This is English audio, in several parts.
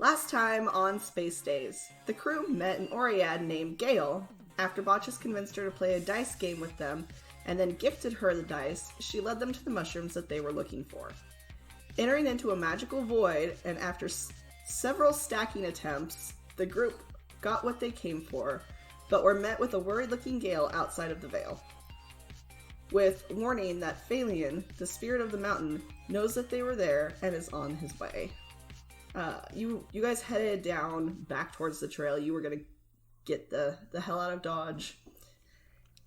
Last time on Space Daze, the crew met an Oread named Gale. After Botches convinced her to play a dice game with them, and then gifted her the dice, she led them to the mushrooms that they were looking for. Entering into a magical void, and after several stacking attempts, the group got what they came for, but were met with a worried-looking Gale outside of the Veil. With warning that Phalion, the spirit of the mountain, knows that they were there and is on his way. You guys headed down back towards the trail. You were gonna get the hell out of Dodge.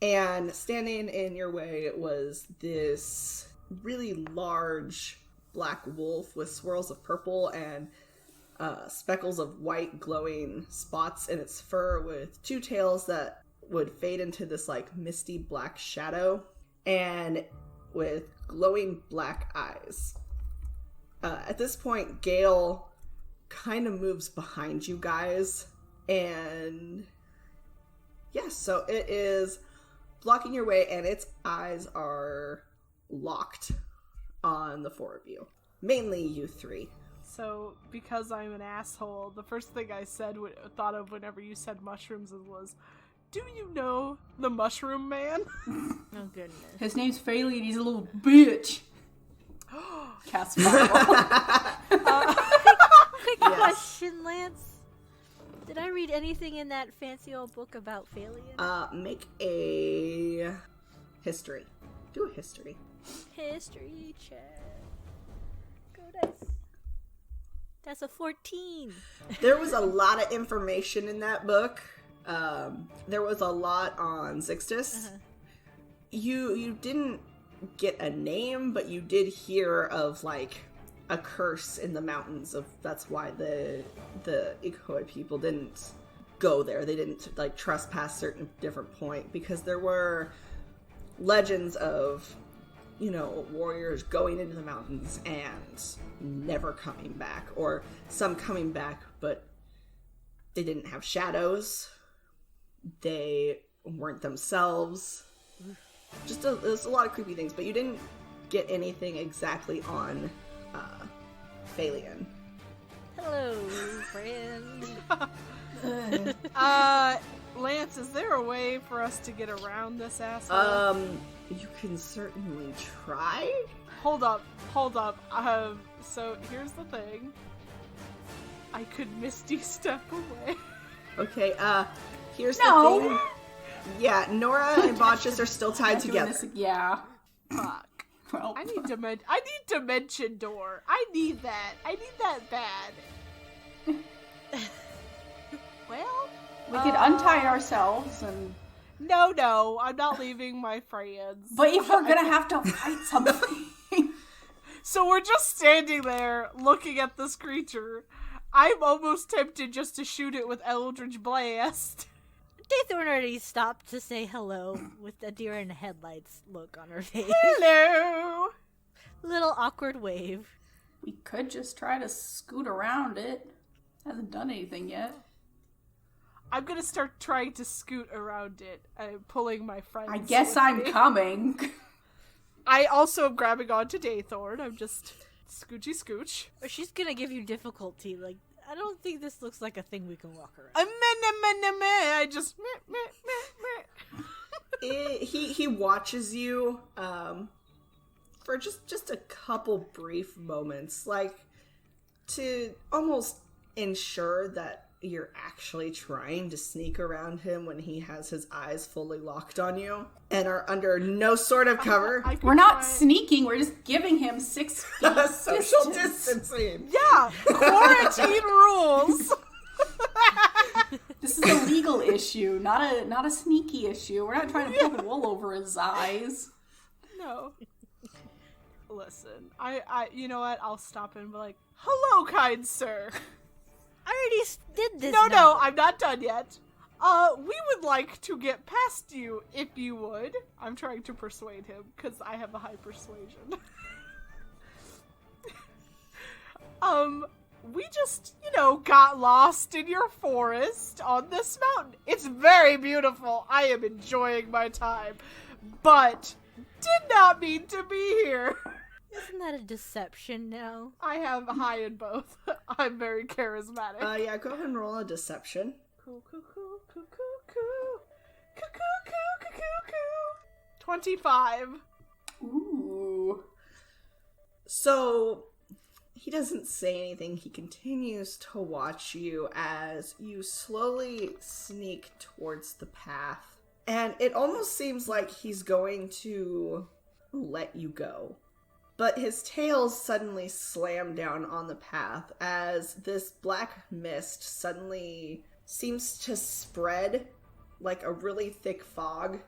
And standing in your way was this really large black wolf with swirls of purple and speckles of white glowing spots in its fur, with two tails that would fade into this like misty black shadow, and with glowing black eyes. At this point, Gale kind of moves behind you guys, and yeah, so it is blocking your way, and its eyes are locked on the four of you. Mainly you three. So, because I'm an asshole, the first thing I thought of whenever you said mushrooms was, do you know the Mushroom Man? Oh, goodness. His name's Phalion, he's a little bitch. Cast fireball. Quick question, Lance. Did I read anything in that fancy old book about Phalion? Make a history. Do a history. History check. Go dice. That's a 14. There was a lot of information in that book. There was a lot on Zixtus. Uh-huh. You didn't get a name, but you did hear of like a curse in the mountains. That's why the Ikoi people didn't go there. They didn't like trespass certain different point, because there were legends of, you know, warriors going into the mountains and never coming back, or some coming back but they didn't have shadows, they weren't themselves. There's a lot of creepy things, but you didn't get anything exactly on Phalion. Hello, friend. Lance, is there a way for us to get around this asshole? You can certainly try. Hold up. So here's the thing. I could Misty step away. Okay, here's the thing. Yeah, Nora and Botches are still tied together. Yeah. Fuck. Well, I need Dimension Door. I need that bad. Well, we could untie ourselves and... No, I'm not leaving my friends. But if we're gonna have to fight something... So we're just standing there, looking at this creature. I'm almost tempted just to shoot it with Eldritch Blast. Daythorn already stopped to say hello with a deer in the headlights look on her face. Hello! Little awkward wave. We could just try to scoot around it. Hasn't done anything yet. I'm gonna start trying to scoot around it. I'm pulling my friends. I guess I'm coming. I also am grabbing onto Daythorn. I'm just scoochy scooch. She's gonna give you difficulty. Like, I don't think this looks like a thing we can walk around. I just... He watches you for just a couple brief moments, like to almost ensure that you're actually trying to sneak around him when he has his eyes fully locked on you and are under no sort of cover. We're not sneaking, we're just giving him 6 feet social distancing. Yeah, quarantine rules. This is a legal issue, not a sneaky issue. We're not trying to poke wool over his eyes. No. Listen, I you know what? I'll stop and be like, "Hello, kind sir." I already did this. No, I'm not done yet. We would like to get past you, if you would. I'm trying to persuade him, because I have a high persuasion. We just, got lost in your forest on this mountain. It's very beautiful. I am enjoying my time, but did not mean to be here. Isn't that a deception now? I have high in both. I'm very charismatic. Yeah, go ahead and roll a deception. Cool, cool, cool, cool, cool, cool. Cool, cool, cool, cool, cool, cool. 25. Ooh. So, he doesn't say anything. He continues to watch you as you slowly sneak towards the path. And it almost seems like he's going to let you go. But his tails suddenly slam down on the path as this black mist suddenly seems to spread like a really thick fog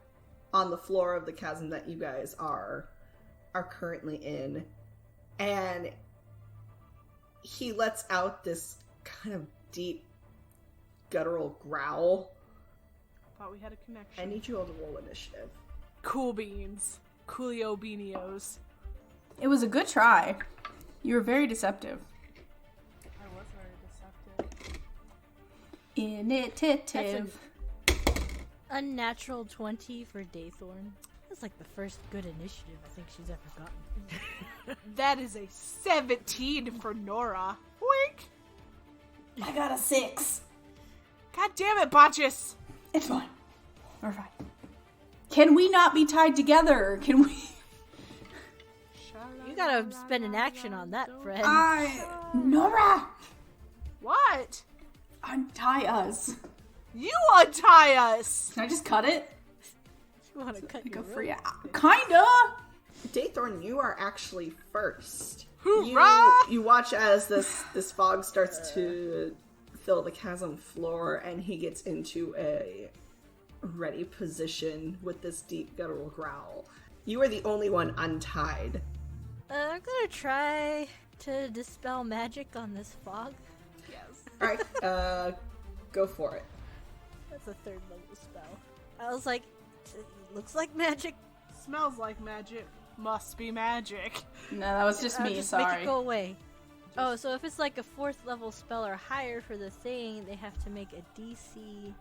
on the floor of the chasm that you guys are currently in. And he lets out this kind of deep guttural growl. Thought we had a connection. I need you all to roll initiative. Cool beans. Coolio beanios. It was a good try. You were very deceptive. I was very deceptive. Initiative. Unnatural 20 for Daythorn. That's like the first good initiative I think she's ever gotten. That is a 17 for Nora. Wink! I got a 6. God damn it, Botchus! It's fine. We're fine. Can we not be tied together? Can we? You gotta spend an action on that, friend. Nora! What? Untie us. You untie us! Can I just cut it? You wanna cut Go your for rope? ya. Kinda. Daythorn, you are actually first. Hoorah! You watch as this fog starts to fill the chasm floor, and he gets into a ready position with this deep guttural growl. You are the only one untied. I'm gonna try to dispel magic on this fog. Yes. Alright, go for it. That's a 3rd level spell. I was like, it looks like magic. Smells like magic. Must be magic. No, that was just me. Just Sorry. make it go away. Oh, so if it's like a 4th level spell or higher for the thing, they have to make a DC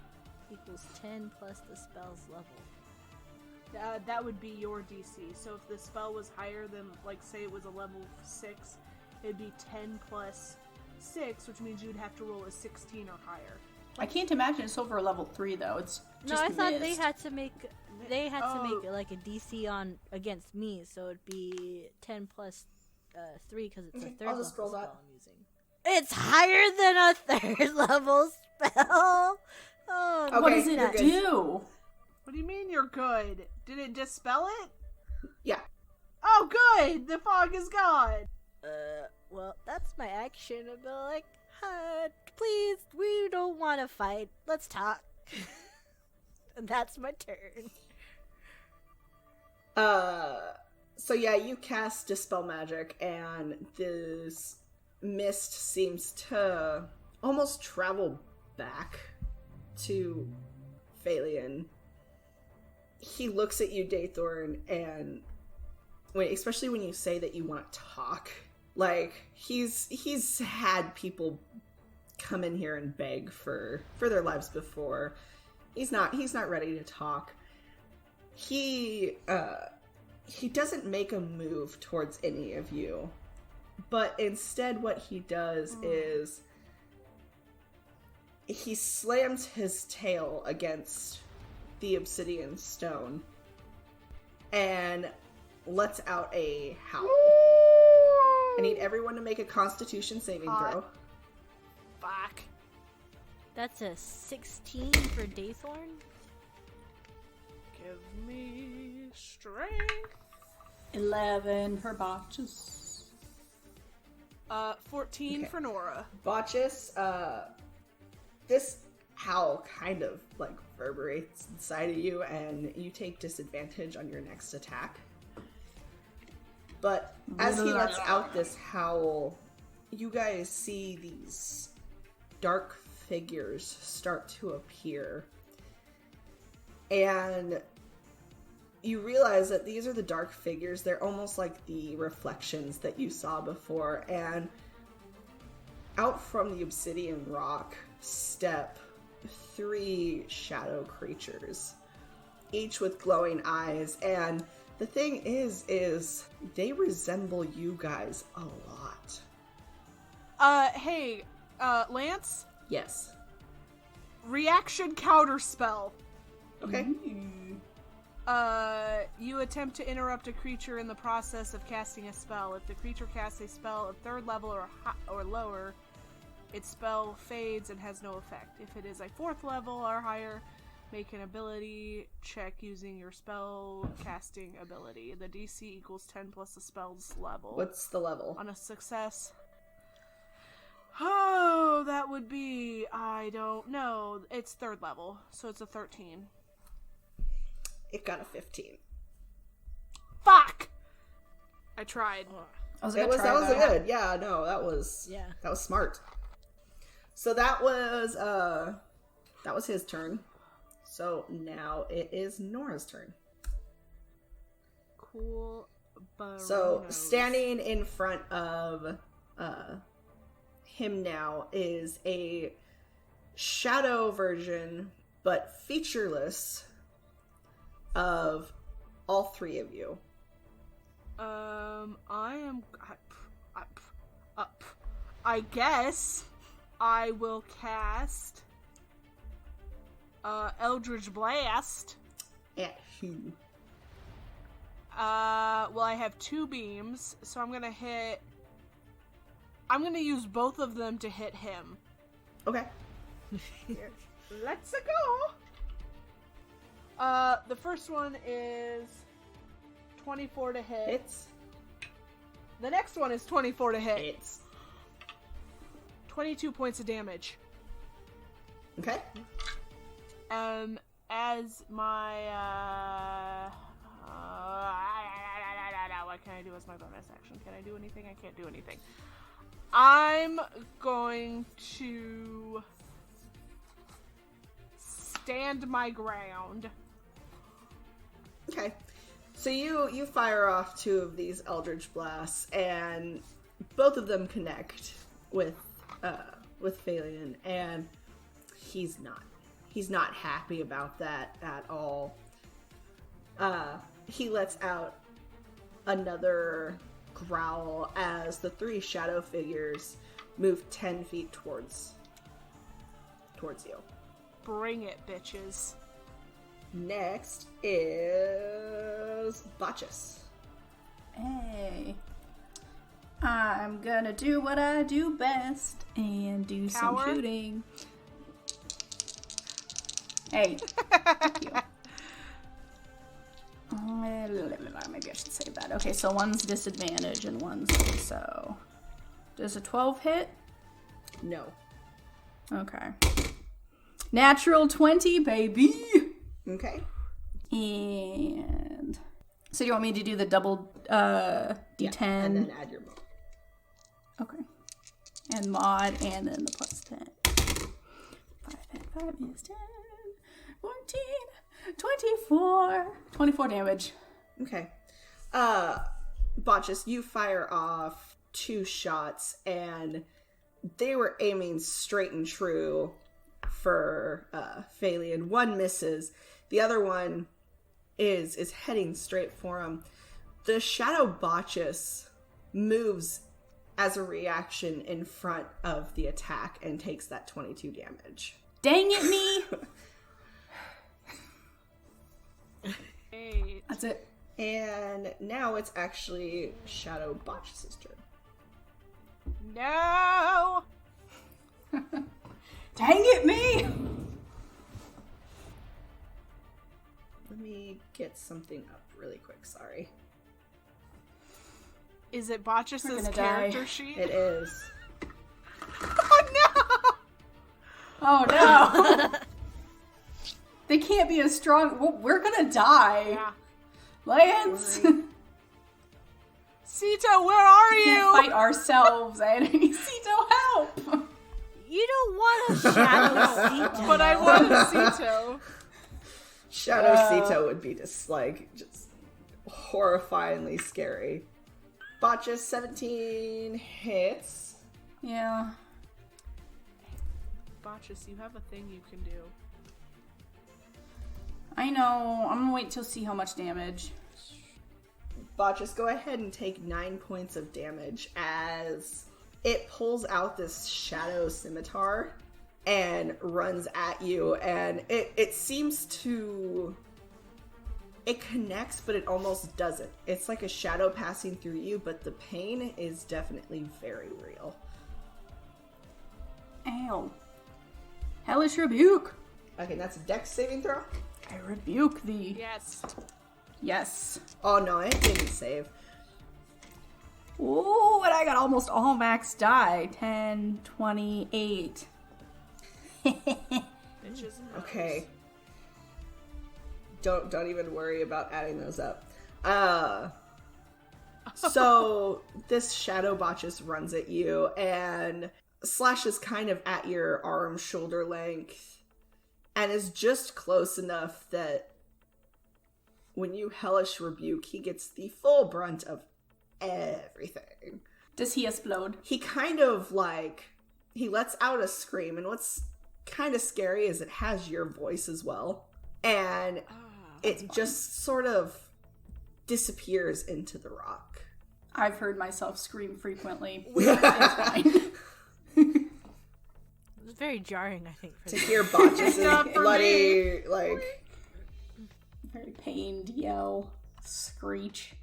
equals 10 plus the spell's level. That would be your DC. So if the spell was higher than, like, say it was a level 6, it'd be 10 plus 6, which means you'd have to roll a 16 or higher. I can't imagine it's over level 3 though. It's just No, I thought mist. they had to make Oh. like a DC on against me, so it'd be 10 plus 3 because it's a 3rd I'll level just roll spell that. I'm using. It's higher than a 3rd level spell. Oh, Okay, What does it you're good. do? What do you mean you're good? Did it dispel it? Yeah. Oh, good! The fog is gone! Well, that's my action. I'd be like, please, we don't want to fight. Let's talk. And that's my turn. So yeah, you cast Dispel Magic, and this mist seems to almost travel back to Phalion. He looks at you, Daythorn, and especially when you say that you want to talk. Like, he's had people come in here and beg for their lives before. He's not ready to talk. He doesn't make a move towards any of you, but instead what he does is he slams his tail against the obsidian stone and lets out a howl. I need everyone to make a Constitution saving throw. Fuck. That's a 16 for Daythorn. Give me strength. 11 for botches. 14 Okay. for Nora. Botchus, this howl kind of like reverberates inside of you, and you take disadvantage on your next attack. But as he lets out this howl, you guys see these dark figures start to appear. And you realize that these are the dark figures. They're almost like the reflections that you saw before. And out from the obsidian rock step 3 shadow creatures, each with glowing eyes. And The thing is they resemble you guys a lot. Hey, Lance? Yes. Reaction counter spell. Okay. You attempt to interrupt a creature in the process of casting a spell. If the creature casts a spell of 3rd level or lower, its spell fades and has no effect. If it is a 4th level or higher, make an ability check using your spell casting ability. The DC equals 10 plus the spell's level. What's the level? On a success. Oh, that would be, I don't know. It's 3rd level, so it's a 13. It got a 15. Fuck! I tried. That was That was good. Yeah, no, that was smart. So that was his turn. So now it is Nora's turn. Cool. So standing in front of him now is a shadow version, but featureless, of all 3 of you. I guess I will cast Eldritch Blast. At who? Well, I have 2 beams, so I'm gonna use both of them to hit him. Okay. Let's go! The first one is 24 to hit. Hits. The next one is 24 to hit. Hits. 22 points of damage. Okay. As my, what can I do as my bonus action? Can I do anything? I can't do anything. I'm going to stand my ground. Okay. So you fire off 2 of these Eldritch Blasts, and both of them connect with Phalion, and he's not happy about that at all. He lets out another growl as the 3 shadow figures move 10 feet towards you. Bring it, bitches. Next is Botchus. Hey. I'm gonna do what I do best and do some Coward? shooting. Hey. Thank you. Maybe I should save that. Okay, so one's disadvantage and one's so. Does a 12 hit? No. Okay. Natural 20, baby! Okay. And so you want me to do the double D10? Yeah, and then add your mod. Okay. And mod, and then the plus 10. 5 and 5 is 10. 14. 24. 24 damage. Okay. Botchus, you fire off 2 shots, and they were aiming straight and true for Phalion. One misses. The other one is heading straight for him. The shadow Botchus moves as a reaction in front of the attack and takes that 22 damage. Dang it, me! Hey. That's it. And now it's actually Shadow Botchus' turn. No! Dang it, me! Let me get something up really quick, sorry. Is it We're Botchus' gonna character die. sheet? It is. Oh no! Oh no! They can't be as strong. Well, we're gonna die. Yeah. Lance! Sito, where are We you? can't fight ourselves, Annie. Sito, help! You don't want a shadow Sito. But I want Sito. Shadow Sito would be just horrifyingly scary. Botchus 17 hits. Yeah. Botchus, you have a thing you can do. I know. I'm gonna wait till see how much damage. Botches, go ahead and take 9 points of damage as it pulls out this shadow scimitar and runs at you, and it seems to... It connects, but it almost doesn't. It's like a shadow passing through you, but the pain is definitely very real. Ow. Hellish Rebuke! Okay, that's a dex saving throw. I rebuke thee. Yes. Yes. Oh no, it didn't save. Ooh, and I got almost all max die. 10, 28. Bitches and hoes. Okay. Don't even worry about adding those up. So this shadow Botches runs at you and slashes kind of at your arm shoulder length and is just close enough that when you hellish rebuke, he gets the full brunt of everything. Does he explode? He kind of he lets out a scream, and what's kind of scary is it has your voice as well. And it just sort of disappears into the rock. I've heard myself scream frequently. It's fine. It was very jarring, I think, for To them. hear Botches' Not for bloody, Very pained yell. Screech.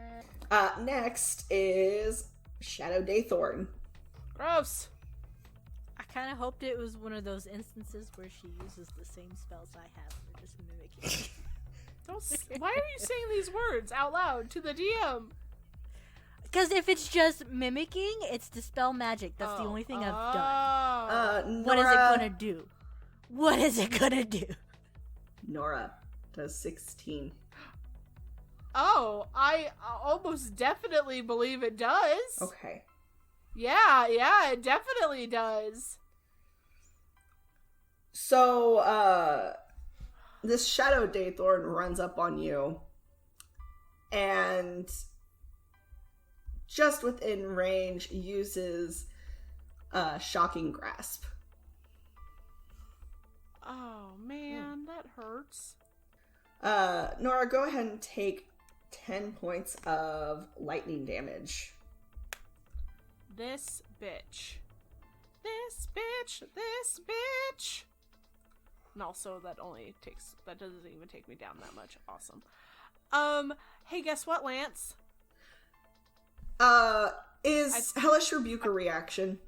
Next is Shadow Daythorn. Gross. I kind of hoped it was one of those instances where she uses the same spells I have. They're just mimicking. Why are you saying these words out loud to the DM? Because if it's just mimicking, it's dispel magic. That's the only thing I've done. What is it gonna do? What is it gonna do? Nora does 16. Oh, I almost definitely believe it does. Okay. Yeah, it definitely does. So, this Shadow Daythorn runs up on you, and just within range uses Shocking Grasp. Oh, man, that hurts. Nora, go ahead and take 10 points of lightning damage. This bitch. This bitch. This bitch. And also, that doesn't even take me down that much. Awesome. Hey, guess what, Lance? Is Hellish Rebuke a reaction?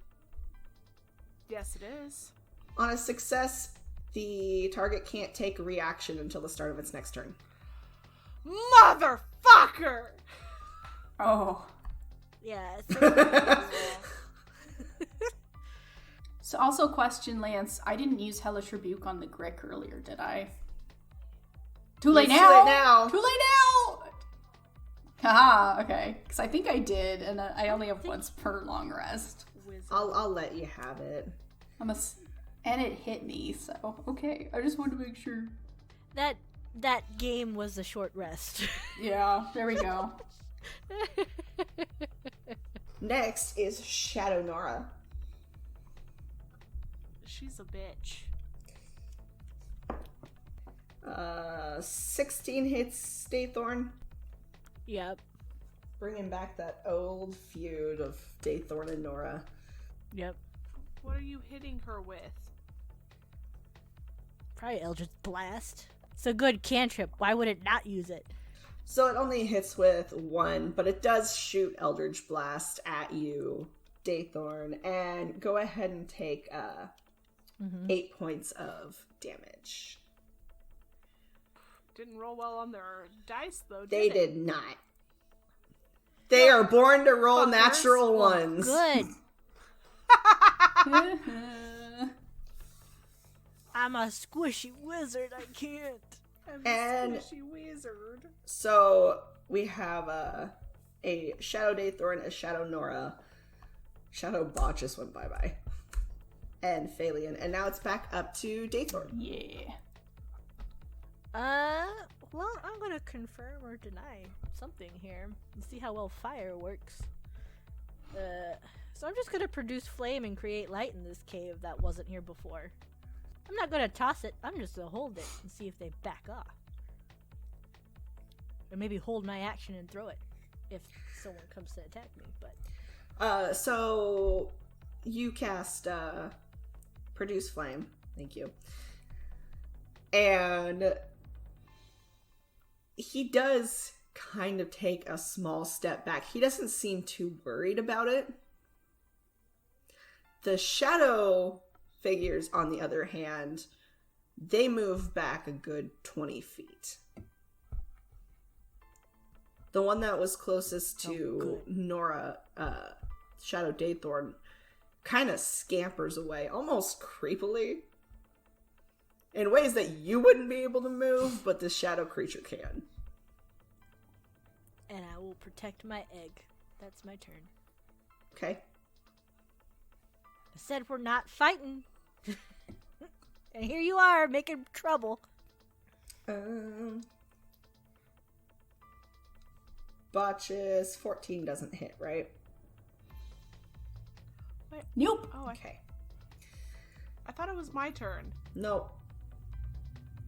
Yes, it is. On a success, the target can't take a reaction until the start of its next turn. Motherfucker! Oh. Yeah. So also question, Lance, I didn't use Hellish Rebuke on the Grick earlier, did I? Too late It's now! too late now. Too late now! Haha, okay. Because I think I did, and I only have once per long rest. Wizard. I'll let you have it. And it hit me, so okay. I just wanted to make sure. That game was a short rest. Yeah, there we go. Next is Shadow Nora. She's a bitch. 16 hits Daythorn, Yep. bringing back that old feud of Daythorn and Nora. Yep. What are you hitting her with? Probably Eldritch Blast. It's a good cantrip. Why would it not use it? So it only hits with 1, but it does shoot Eldritch Blast at you, Daythorn, and go ahead and take 8 points of damage. Didn't roll well on their dice, though, They did it? did not. They are born to roll Fuckers. natural ones. Good. I'm a squishy wizard. I can't. I'm And- a squishy wizard. So we have a Shadow Daythorn, a Shadow Nora, Shadow Botch just went bye-bye, and Phalian. And now it's back up to Daythorn. Yeah. Well, I'm gonna confirm or deny something here and see how well fire works. So I'm just gonna produce flame and create light in this cave that wasn't here before. I'm not gonna toss it, I'm just gonna hold it and see if they back off. Or maybe hold my action and throw it. if someone comes to attack me, but... So you cast Produce Flame. Thank you. And he does kind of take a small step back. He doesn't seem too worried about it. The shadow figures, on the other hand, they move back a good 20 feet. The one that was closest to Nora, Shadow Daythorn, kind of scampers away, almost creepily, in ways that you wouldn't be able to move, but the shadow creature can. And I will protect my egg. That's my turn. Okay. I said we're not fighting. And here you are, making trouble. Botches 14 doesn't hit, right? Wait. Nope. Oh, Okay. I thought it was my turn. Nope.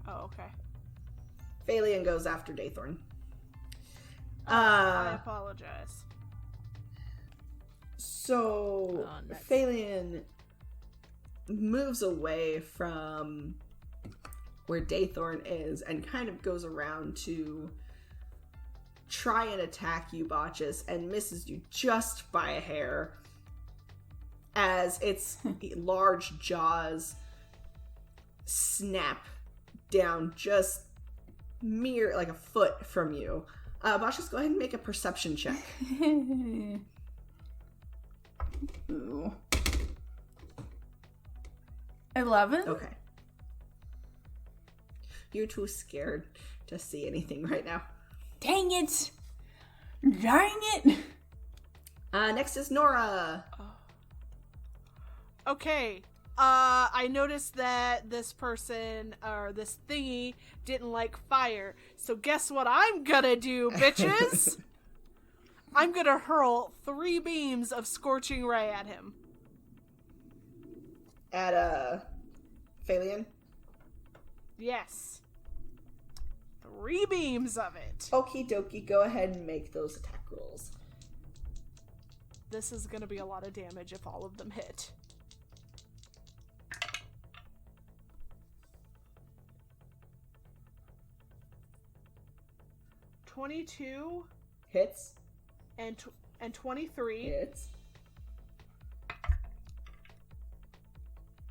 Oh, okay. Phalian goes after Daythorn. I apologize. So, Phalian moves away from where Daythorn is and kind of goes around to try and attack you, Botches, and misses you just by a hair as its large jaws snap down just mere, like a foot from you. Botches, go ahead and make a perception check. Ooh. 11? Okay. You're too scared to see anything right now. Dang it! Dang it! Next is Nora. Okay. I noticed that this person, or this thingy, didn't like fire. So guess what I'm gonna do, bitches? I'm gonna hurl 3 beams of Scorching Ray at him. At, Phalian? Yes. 3 beams of it. Okie dokie, go ahead and make those attack rolls. This is gonna be a lot of damage if all of them hit. $22 Hits. and 23 Hits.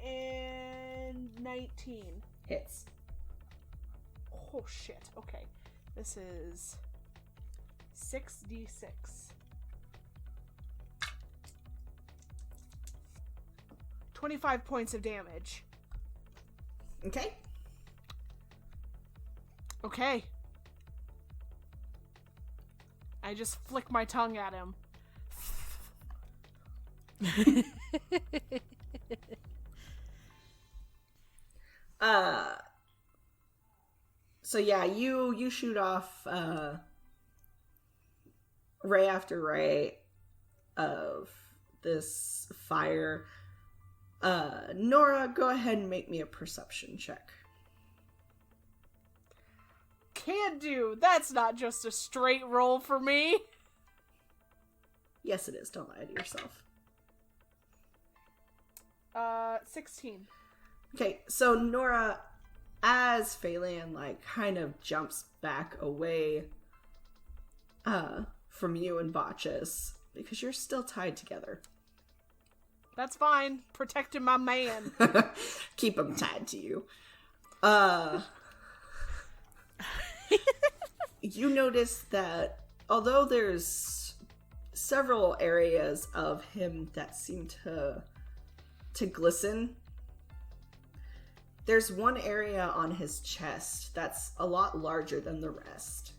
and 19. Hits. Oh shit. Okay. This is 6d6. 25 points of damage. Okay. Okay. I just flick my tongue at him. So yeah, you shoot off ray after ray of this fire. Nora, go ahead and make me a perception check. Can do. That's not just a straight roll for me. Yes, it is. Don't lie to yourself. 16. Okay, so Nora, as Phalian, like, kind of jumps back away from you and Botches, because you're still tied together. That's fine. Protecting my man. Keep him tied to you. You notice that although there's several areas of him that seem to glisten, there's one area on his chest that's a lot larger than the rest.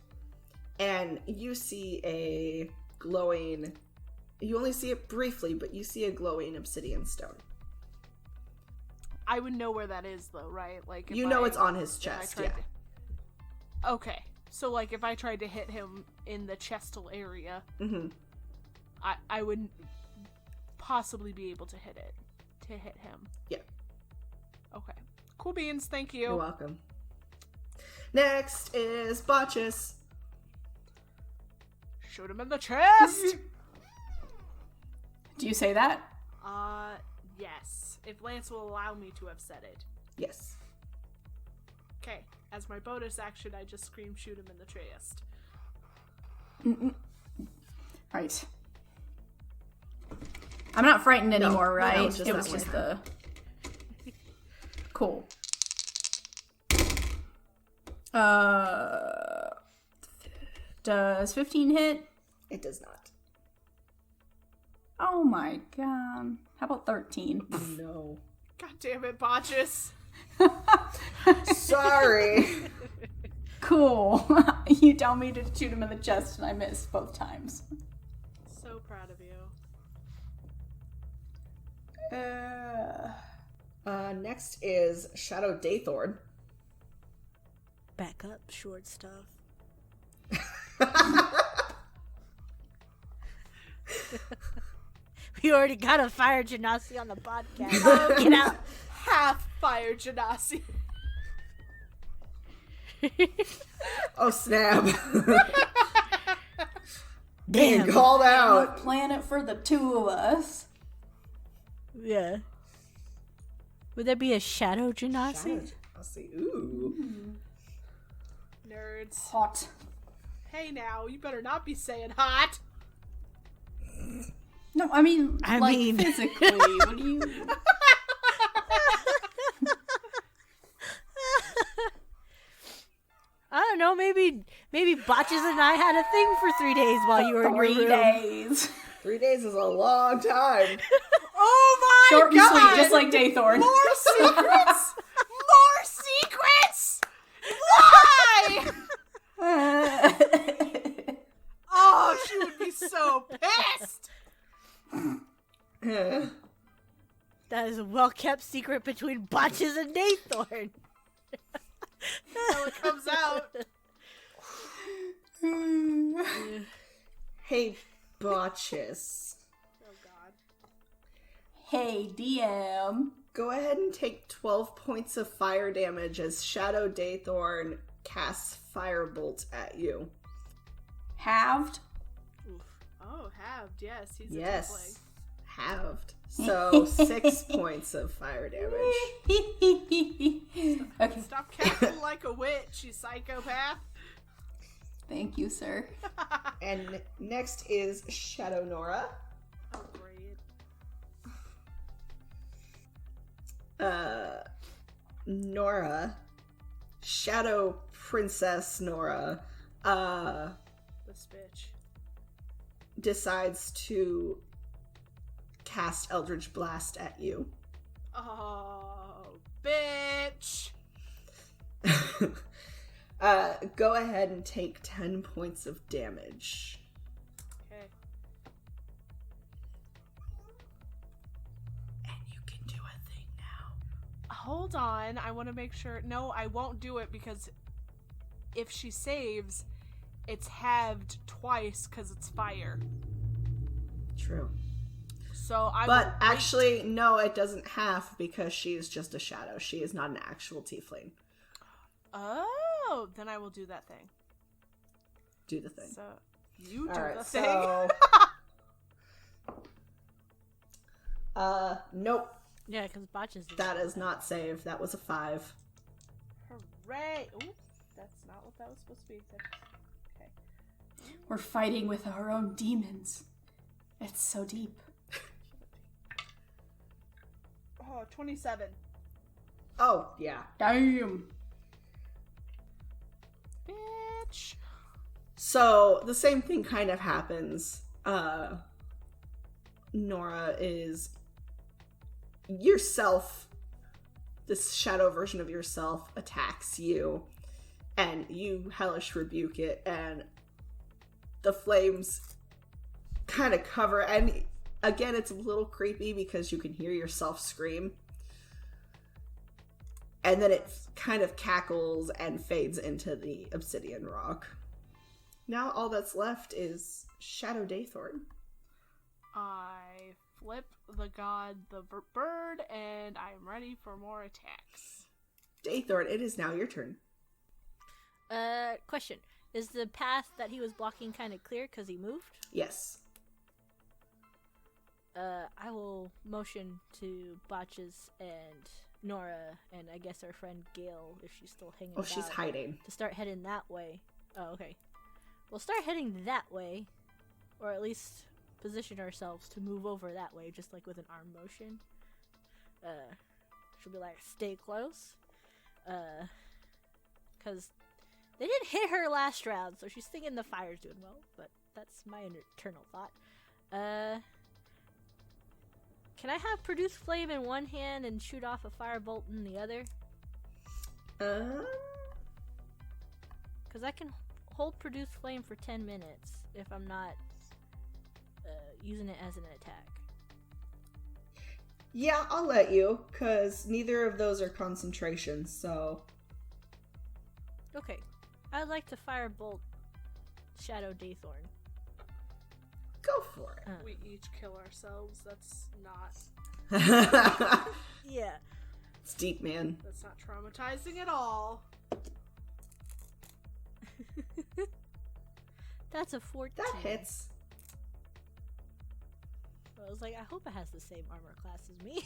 And you see a glowing... You only see it briefly, but you see a glowing obsidian stone. I would know where that is, though, right? Like, if You know it's on his chest, yeah. Okay. So, like, if I tried to hit him in the chestal area, Mm-hmm. I would possibly be able to hit him. Yeah. Okay. Cool beans, thank you. You're welcome. Next is Botches. Shoot him in the chest! Do you say that? Yes. If Lance will allow me to have said it. Yes. Okay. As my bonus action, I just scream shoot him in the chest. Right. I'm not frightened anymore, no, right? just it that was one. just the... Cool. Does 15 hit? It does not. Oh my god. How about 13? No. God damn it, Botches. Sorry. Cool. You tell me to shoot him in the chest and I missed both times. So proud of you. Next is Shadow Daythorn. Back up, short stuff. We already got a fire genasi on the podcast. Oh, get out. Half fire genasi. Oh, snap. Damn. Being called out. Plan it for the two of us. Yeah. Would there be a shadow genasi? Shadow Genasi. Ooh. Nerds. Hot. Hey now, you better not be saying hot. No, I mean, I like, mean- physically. What do you... I don't know, maybe Botches and I had a thing for 3 days while you were in your 3 room. days. 3 days is a long time. Oh my Short and god! sweet, just like Daythorn. More secrets! More secrets! Why? Oh, she would be so pissed! That is a well-kept secret between Botches and Daythorn. Until it comes out. Hey, Botches. Oh god. Hey, DM. Go ahead and take 12 points of fire damage as Shadow Daythorn casts Firebolt at you. Halved. Oof. Oh, halved. Yes, he's a Yes. Halved. So 6 points of fire damage. Okay. tiefling. Stop cackling like a witch, you psychopath. Thank you, sir. And next is Shadow Nora. Oh, great. Nora. Shadow Princess Nora. This bitch. Decides to cast Eldritch Blast at you. Oh, bitch. Go ahead and take 10 points of damage. Okay. And you can do a thing now. Hold on, I want to make sure. No, I won't do it because if she saves, it's halved twice because it's fire. True. So I. But will wait. actually, no, it doesn't half because she is just a shadow. She is not an actual tiefling. Oh, then I will do that thing. Do the thing. So you do Alright, the thing. so... nope. Yeah, because Botches is That is not save. That was a 5. Hooray! Ooh, that's not what that was supposed to be. Okay. We're fighting with our own demons. It's so deep. Oh, 27. Oh, yeah. Damn. Bitch. So, the same thing kind of happens. Nora is yourself. This shadow version of yourself attacks you, and you hellish rebuke it, and the flames kind of cover, and again, it's a little creepy because you can hear yourself scream. And then it kind of cackles and fades into the obsidian rock. Now all that's left is Shadow Daythorn. I flip the god the bird, and I am ready for more attacks. Daythorn, it is now your turn. Question. Is the path that he was blocking kind of clear because he moved? Yes. I will motion to Botches and Nora, and I guess our friend Gail, if she's still hanging out. She's hiding. To start heading that way. Oh, okay. We'll start heading that way, or at least position ourselves to move over that way, just like with an arm motion. She'll be like, stay close. Because they didn't hit her last round, so she's thinking the fire's doing well, but that's my internal thought. Can I have produce flame in one hand and shoot off a firebolt in the other? Because I can hold produce flame for 10 minutes if I'm not using it as an attack. Yeah, I'll let you, because neither of those are concentrations, so... Okay. I'd like to firebolt Shadow Daythorn. Go for it. We each kill ourselves. That's not... Yeah. It's deep, man. That's not traumatizing at all. That's a 14. That hits. I was like, I hope it has the same armor class as me.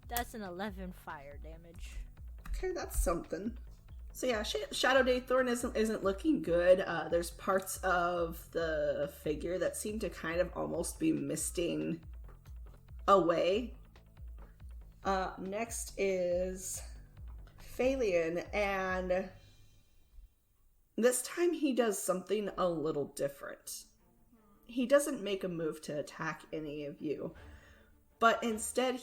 That's an 11 fire damage. Okay, that's something. So yeah, Shadow Daythorn isn't looking good. There's parts of the figure that seem to kind of almost be misting away. Next is Phalion, and this time he does something a little different. He doesn't make a move to attack any of you, but instead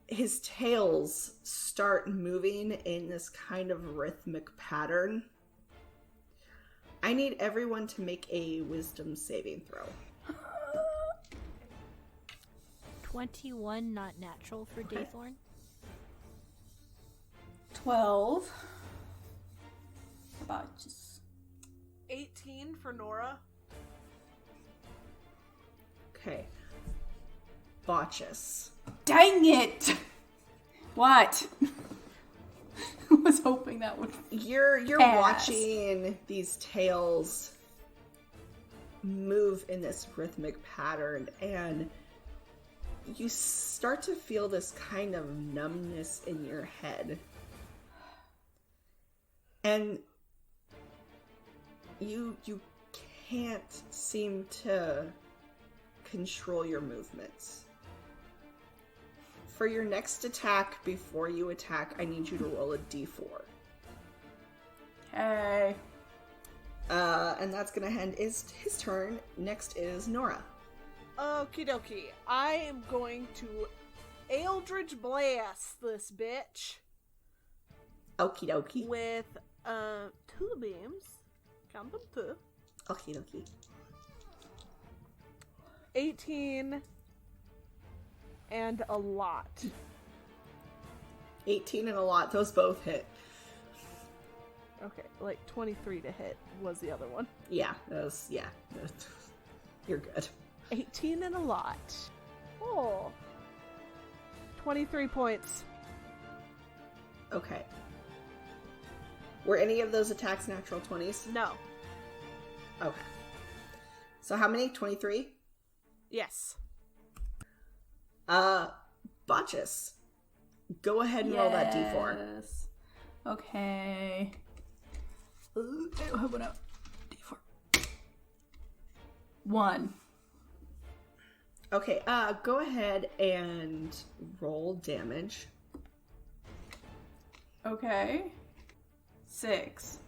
his tails start moving in this kind of rhythmic pattern. I need everyone to make a wisdom saving throw. 21, not natural for Okay. Daythorn. 12. About just 18 for Nora. Okay. Botches. dang it! What? I was hoping that would. You're Pass. watching these tails move in this rhythmic pattern, and you start to feel this kind of numbness in your head. And you can't seem to control your movements. For your next attack, before you attack, I need you to roll a d4. Okay. And that's gonna end his turn. Next is Nora. Okie dokie. I am going to Eldritch Blast this bitch Okie dokie. with 2 beams. Count them 2. Okie dokie. 18 and a lot. 18 and a lot. Those both hit. Okay, like 23 to hit was the other one. Yeah, those. Yeah, you're good. 18 and a lot. Oh. 23 points. Okay. Were any of those attacks natural 20s? No. Okay. So how many? 23? Yes. Botches. Go ahead and roll that d4. Yes. Okay. How about a d4? 1. Okay, go ahead and roll damage. Okay. 6.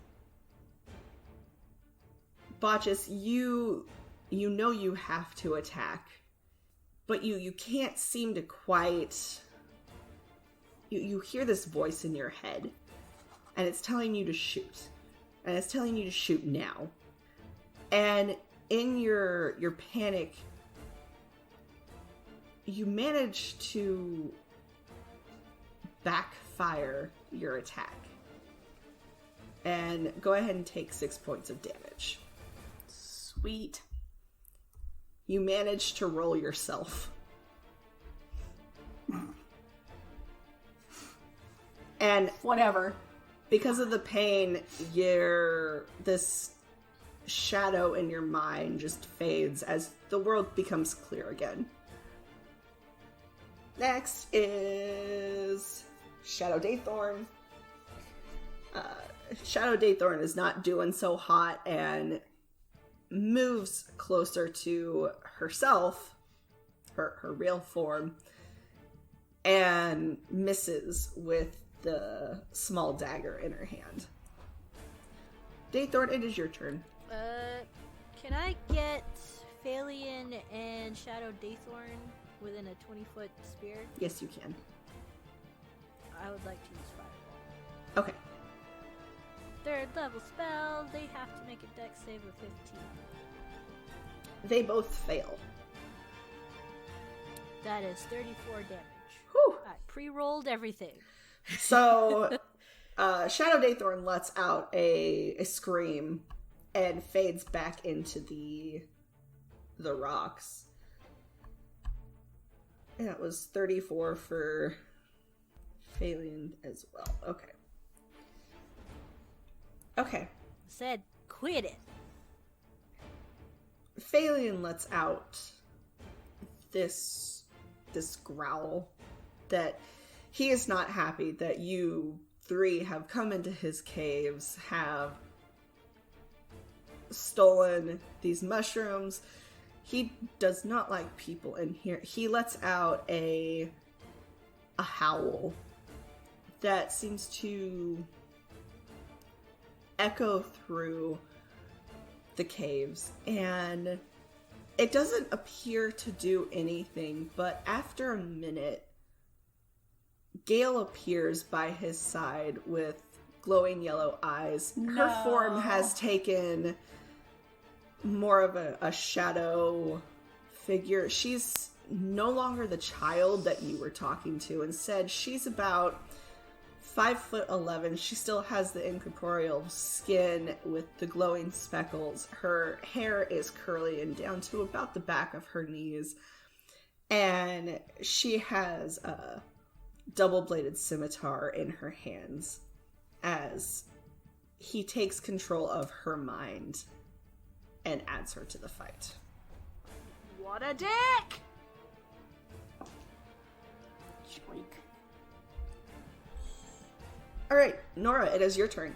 Botches, you know you have to attack, but you can't seem to quite... You hear this voice in your head, and it's telling you to shoot. And it's telling you to shoot now. And in your panic, you manage to backfire your attack. And go ahead and take 6 points of damage. Sweet. You manage to roll yourself. And Whatever. because of the pain, this shadow in your mind just fades as the world becomes clear again. Next is Shadow Daythorn. Shadow Daythorn is not doing so hot and moves closer to herself, her real form, and misses with the small dagger in her hand. Daythorn, it is your turn. Can I get Phalian and Shadow Daythorn within a 20-foot sphere? Yes, you can. I would like to use Fireball. Okay. 3rd level spell, they have to make a dex save of 15. They both fail. That is 34 damage. Whew. I pre-rolled everything. So, Shadow Daythorn lets out a scream and fades back into the rocks. And that was 34 for Phalian as well. Okay. Okay. Said, quit it. Phalian lets out this growl that he is not happy that you 3 have come into his caves, have stolen these mushrooms. He does not like people in here. He lets out a howl that seems to echo through the caves, and it doesn't appear to do anything, but after a minute, Gale appears by his side with glowing yellow eyes. No. Her form has taken more of a shadow figure. She's no longer the child that you were talking to. Instead, she's about 5'11". She still has the incorporeal skin with the glowing speckles. Her hair is curly and down to about the back of her knees. And she has a double-bladed scimitar in her hands as he takes control of her mind and adds her to the fight. What a dick! Shriek. Alright, Nora, it is your turn.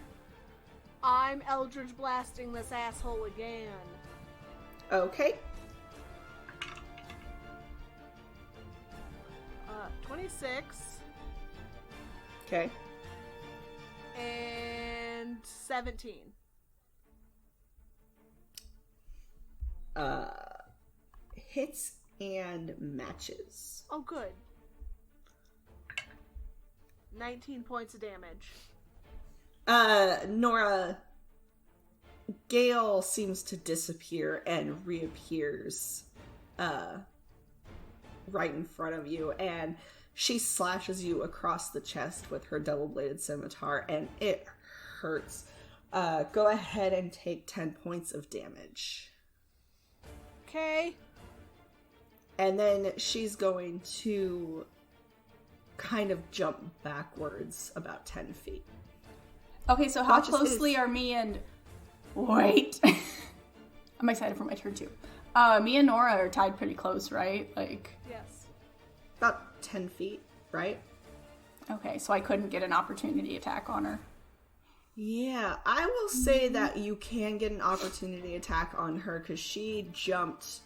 I'm Eldritch blasting this asshole again. Okay. 26 Okay. and 17. Hits and matches. Oh, good. 19 points of damage. Nora, Gale seems to disappear and reappears right in front of you, and she slashes you across the chest with her double-bladed scimitar, and it hurts. Go ahead and take 10 points of damage. Okay. And then she's going to kind of jump backwards about 10 feet. Okay, so how Watch his closely face. are me and... Wait. I'm excited for my turn, too. Me and Nora are tied pretty close, right? Like... Yes. About 10 feet, right? Okay, so I couldn't get an opportunity attack on her. Yeah, I will say that you can get an opportunity attack on her because she jumped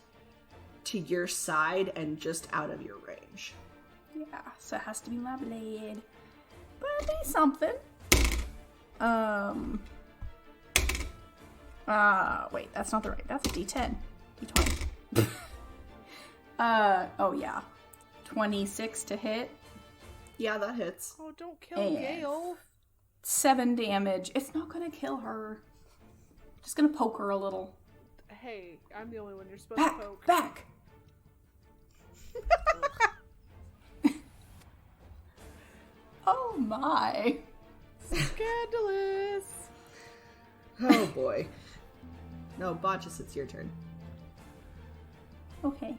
to your side and just out of your range. Yeah, so it has to be my blade. But it'll be something. Wait, that's not the right. That's a D10. D20. Oh yeah. 26 to hit. Yeah, that hits. Oh, don't kill And- Gale. 7 damage. It's not gonna kill her. Just gonna poke her a little. Hey, I'm the only one you're supposed Back! to poke. Back! Oh my. Scandalous. Oh boy. No, Botchus, it's your turn. Okay.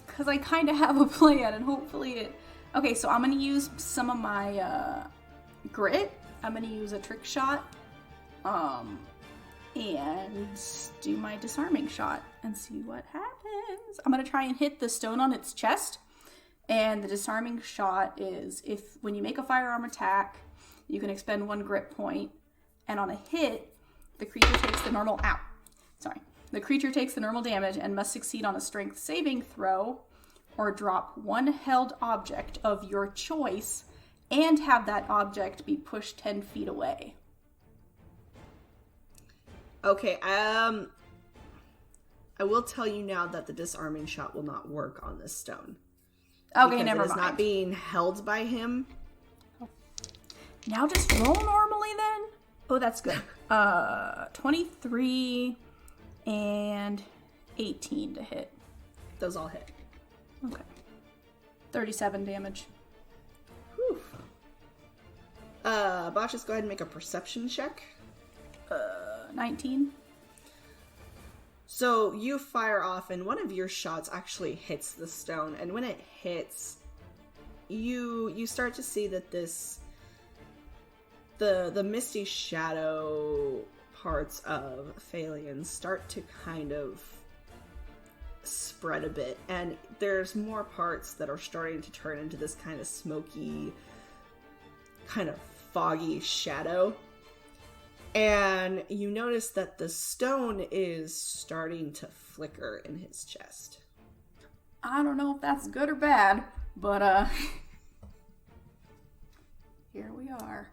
Because I kind of have a plan, and hopefully it Okay, so I'm gonna use some of my grit. I'm gonna use a trick shot, and do my disarming shot and see what happens. I'm gonna try and hit the stone on its chest. And the disarming shot is when you make a firearm attack, you can expend 1 grit point, and on a hit, the creature takes the normal damage and must succeed on a strength saving throw or drop 1 held object of your choice and have that object be pushed 10 feet away. Okay, I will tell you now that the disarming shot will not work on this stone. Okay, never mind. It is not being held by him. Now just roll normally then? Oh, that's good. 23 and 18 to hit. Those all hit. Okay. 37 damage. Whew. Botches, go ahead and make a perception check. 19. So you fire off, and one of your shots actually hits the stone. And when it hits, you start to see that the misty shadow parts of Phalian start to kind of spread a bit, and there's more parts that are starting to turn into this kind of smoky, kind of foggy shadow. And you notice that the stone is starting to flicker in his chest. I don't know if that's good or bad, but here we are.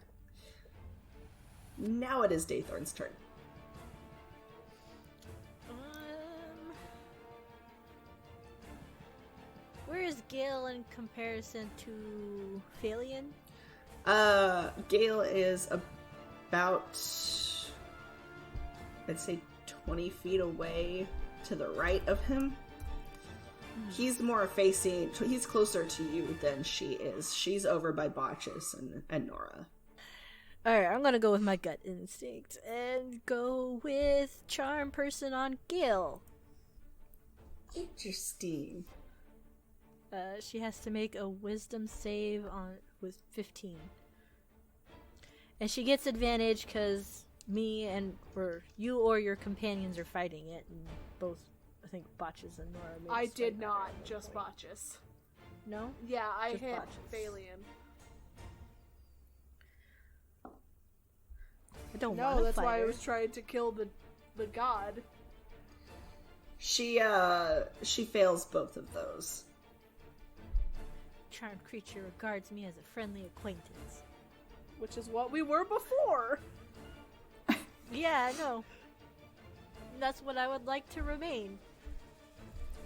Now it is Daythorn's turn. Where is Gale in comparison to Phalian? Gale is about, I'd say, 20 feet away to the right of him. He's he's closer to you than she is. She's over by Botches and Nora. Alright, I'm gonna go with my gut instinct and go with Charm Person on Gale. Interesting. She has to make a wisdom save with 15. And she gets advantage because you or your companions are fighting it, and both, I think, Botches and Nora. I did not, just Botches. No? Yeah, I Just hit Botches. Phalian. I don't want No, to that's fight why I her. was trying to kill the god. She fails both of those. Charmed creature regards me as a friendly acquaintance. Which is what we were before. Yeah, I know. That's what I would like to remain.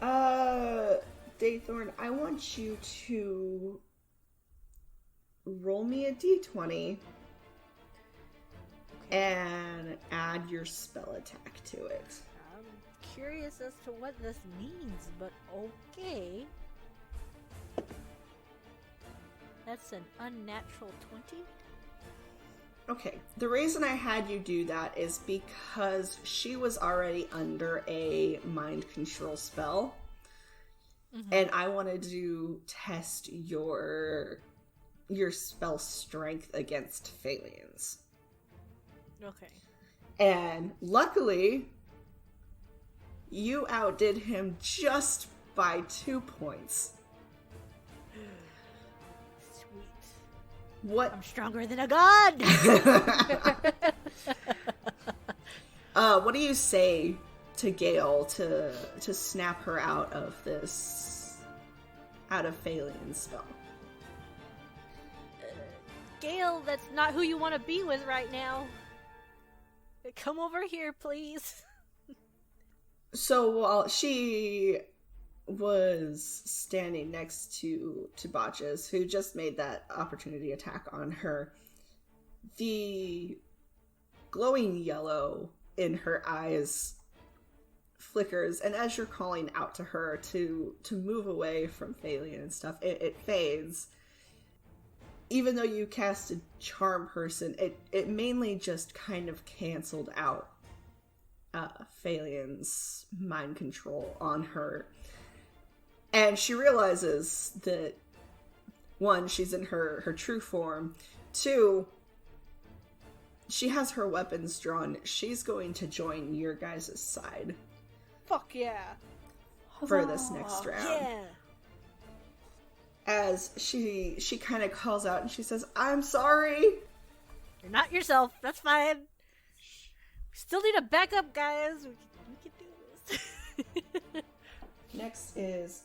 Daythorn, I want you to roll me a d20 and add your spell attack to it. I'm curious as to what this means, but okay. That's an unnatural 20? Okay, the reason I had you do that is because she was already under a mind control spell, and I wanted to test your spell strength against Phalians. Okay. And luckily, you outdid him just by 2 points. Sweet. What? I'm stronger than a god! What do you say to Gale to snap her out of Phalian's spell? Gale, that's not who you want to be with right now. Come over here, please. So while she was standing next to Botches, who just made that opportunity attack on her, the glowing yellow in her eyes flickers, and as you're calling out to her to move away from Phalian and stuff, it fades. Even though you cast a Charm Person, it mainly just kind of canceled out Phalian's mind control on her. And she realizes that one, she's in her true form. Two, she has her weapons drawn. She's going to join your guys' side Fuck yeah. for this next round. Yeah. As she kind of calls out and she says, "I'm sorry." You're not yourself. That's fine. We still need a backup, guys. We can do this. Next is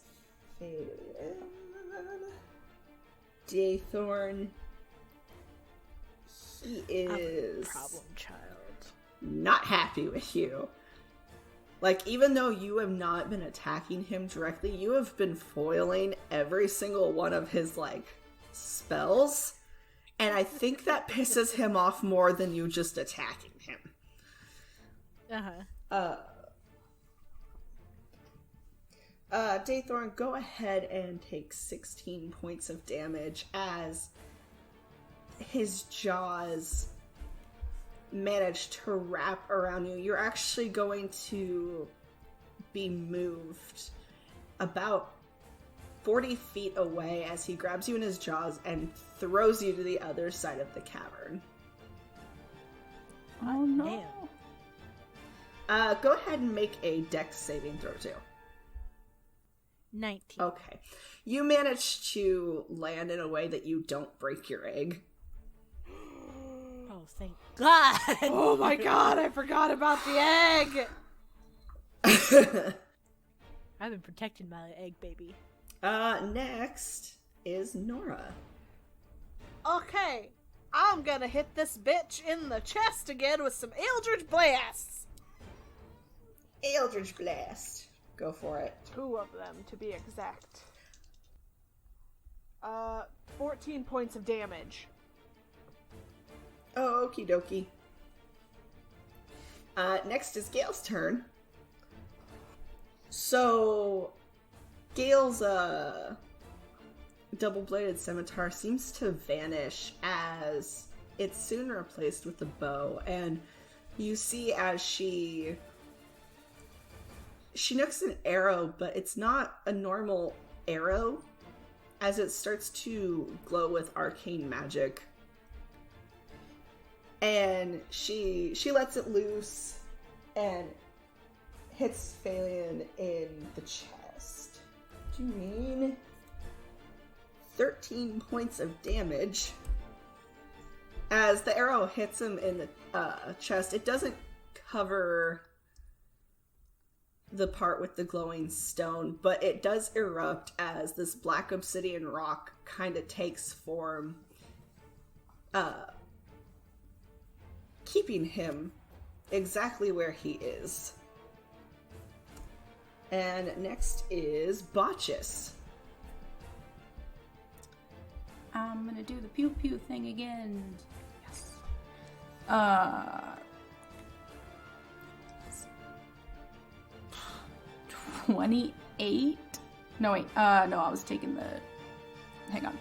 Daythorn. He is Problem child. not happy with you. Like, even though you have not been attacking him directly, you have been foiling every single one of his, like, spells. And I think that pisses him off more than you just attacking him. Daythorn, go ahead and take 16 points of damage as his jaws manage to wrap around you. You're actually going to be moved about 40 feet away as he grabs you in his jaws and throws you to the other side of the cavern. Oh no. Damn. Go ahead and make a dex saving throw too. 19. Okay. You manage to land in a way that you don't break your egg. Oh, thank God. Oh my god, I forgot about the egg! I've been protecting my egg, baby. Next is Nora. Okay, I'm gonna hit this bitch in the chest again with some Eldritch Blasts! Eldritch Blast. Go for it. 2 of them, to be exact. 14 points of damage. Oh, okie dokie. Next is Gale's turn. So, Gale's, double-bladed scimitar seems to vanish as it's soon replaced with a bow, and you see as she nooks an arrow, but it's not a normal arrow, as it starts to glow with arcane magic. And she lets it loose and hits Phalion in the chest, doing 13 points of damage. As the arrow hits him in the chest, it doesn't cover the part with the glowing stone, but it does erupt as this black obsidian rock kind of takes form, keeping him exactly where he is. And next is Botchus. I'm gonna do the pew pew thing again. Yes. 28? No, wait. No, I was taking the... Hang on.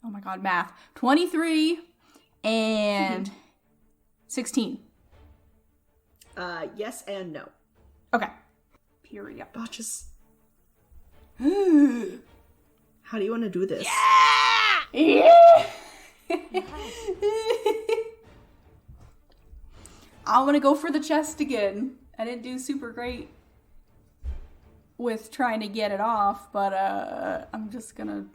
Oh my god, math. 23 and 16. Yes and no. Okay. Period. Botchus. How do you want to do this? Yeah! I'm gonna go for the chest again. I didn't do super great with trying to get it off, but I'm just gonna...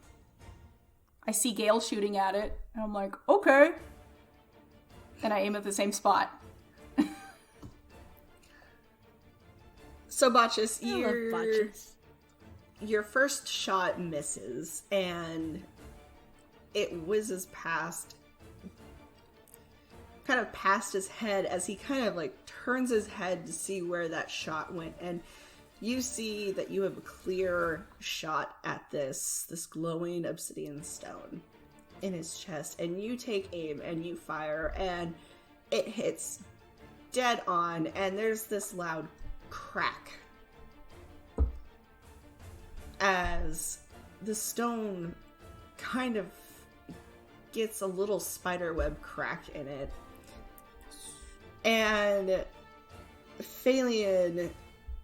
I see Gale shooting at it, and I'm like, okay. And I aim at the same spot. So, Botchus, I love Botchus. your first shot misses, and it whizzes past his head as he kind of, like, turns his head to see where that shot went, and you see that you have a clear shot at this glowing obsidian stone in his chest, and you take aim and you fire, and it hits dead on, and there's this loud crack as the stone kind of gets a little spiderweb crack in it. And Phalion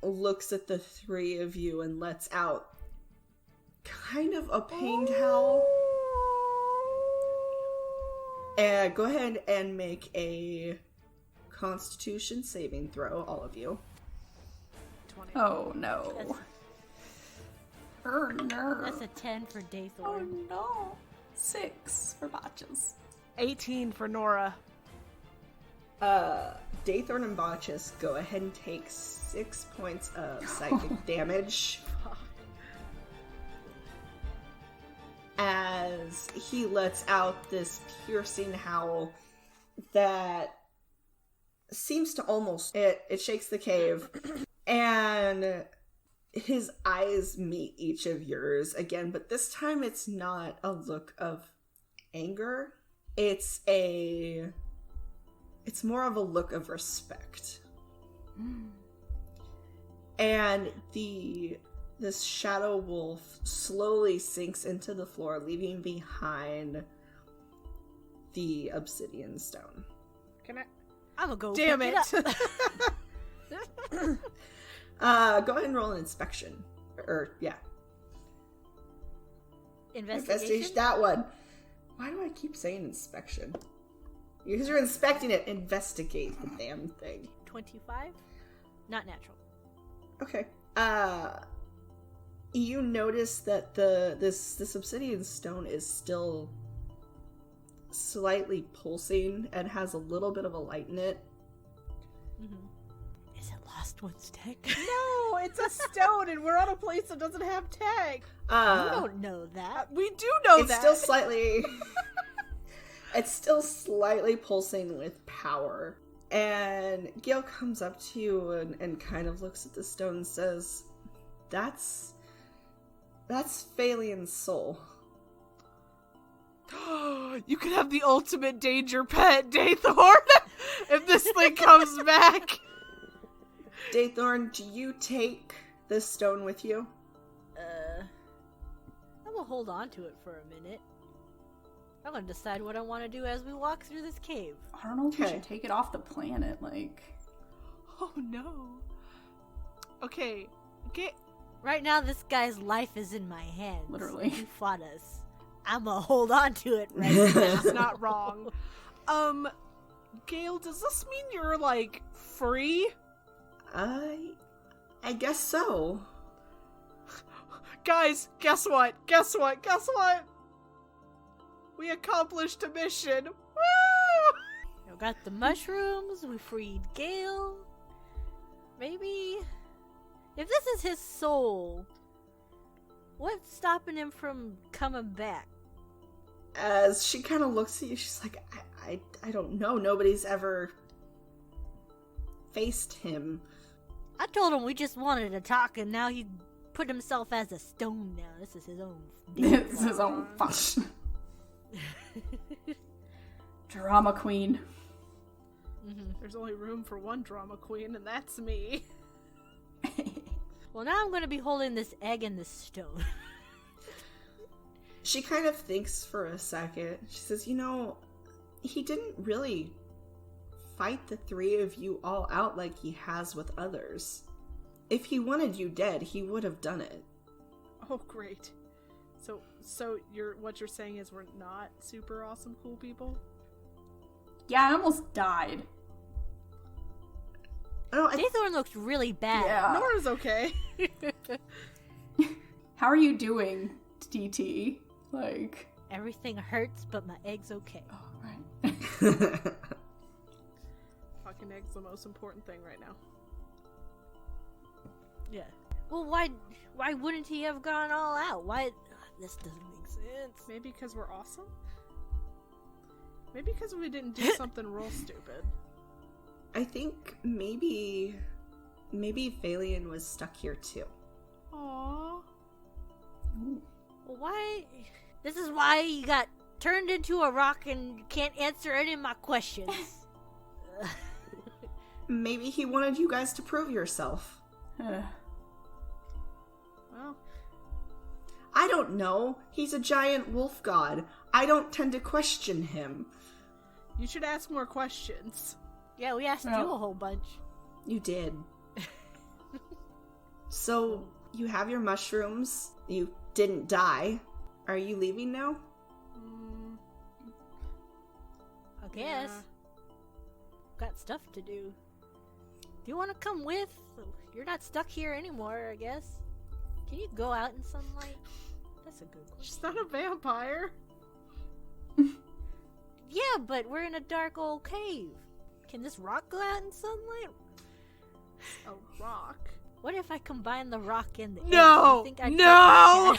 looks at the three of you and lets out kind of a pained howl. And go ahead and make a Constitution saving throw, all of you. 20. Oh no. No. That's a 10 for Daythorn. Oh no. 6 for Botches. 18 for Nora. Daythorn and Botchus, go ahead and take 6 points of psychic damage. As he lets out this piercing howl that seems to almost... It shakes the cave. And his eyes meet each of yours again, but this time it's not a look of anger. It's more of a look of respect. And this shadow wolf slowly sinks into the floor, leaving behind the obsidian stone. Can I? I'm gonna go. Damn pick it! up. Go ahead and roll an inspection. Investigation. That one. Why do I keep saying inspection? Because you're inspecting it. Investigate the damn thing. 25. Not natural. Okay. You notice that this obsidian stone is still slightly pulsing and has a little bit of a light in it. Is it Lost One's tech? No, it's a stone, and we're on a place that doesn't have tech. You don't know that. We do know It's that. still slightly... It's still slightly pulsing with power. And Gil comes up to you and kind of looks at the stone and says, That's Phalian's soul. You could have the ultimate danger pet, Daythorn, if this thing comes back. Daythorn, do you take this stone with you? I'm gonna hold on to it for a minute. I'm gonna decide what I want to do as we walk through this cave. I don't know if we Okay. should take it off the planet, like... Oh no. Okay, get... Right now, this guy's life is in my hands. Literally. He fought us. I'm gonna hold on to it right now. That's not wrong. Gail, does this mean you're, like, free? I guess so. Guys, guess what? We accomplished a mission. Woo! We got the mushrooms, we freed Gale. Maybe... If this is his soul, what's stopping him from coming back? As she kind of looks at you, she's like, I don't know. Nobody's ever faced him. I told him we just wanted to talk, and now he put himself as a stone now. This is his own... This is his own fun. Drama queen. There's only room for one drama queen, and that's me. Well, now I'm going to be holding this egg and this stone. She kind of thinks for a second. She says, he didn't really fight the three of you all out like he has with others. If he wanted you dead, he would have done it. Oh, great. So what you're saying is we're not super awesome cool people? Yeah, I almost died. Daythorn looks really bad. Yeah. Nora's okay. How are you doing, DT? Like... Everything hurts, but my egg's okay. Oh, right. Fucking egg's the most important thing right now. Yeah. Well, why wouldn't he have gone all out? Why... This doesn't make sense. Maybe because we're awesome? Maybe because we didn't do something real stupid. I think maybe Phalian was stuck here too. Aww. Well, why... This is why you got turned into a rock and you can't answer any of my questions. Maybe he wanted you guys to prove yourself. Well, I don't know. He's a giant wolf god. I don't tend to question him. you should ask more questions. Yeah, we asked you a whole bunch. You did. So, You have your mushrooms. You didn't die. Are you leaving now? I guess. Got stuff to do. Do you want to come with? You're not stuck here anymore, I guess. Can you go out in sunlight? That's a good question. She's not a vampire. Yeah, but we're in a dark old cave. Can this rock go out in sunlight? A rock. What if I combine the rock and the No! egg? Do you think No!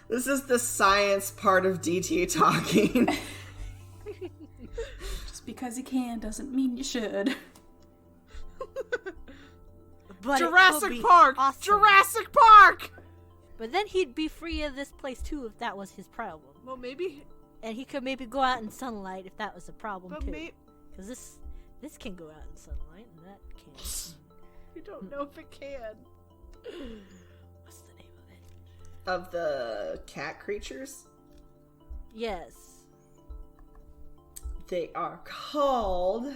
This is the science part of DT talking. Just because you can doesn't mean you should. But Jurassic Park! Awesome. Jurassic Park! But then he'd be free of this place too if that was his problem. Well, maybe. And he could maybe go out in sunlight if that was a problem But too. Because this can go out in sunlight and that can't. you don't know if it can. What's the name of it? Of the cat creatures? Yes. They are called...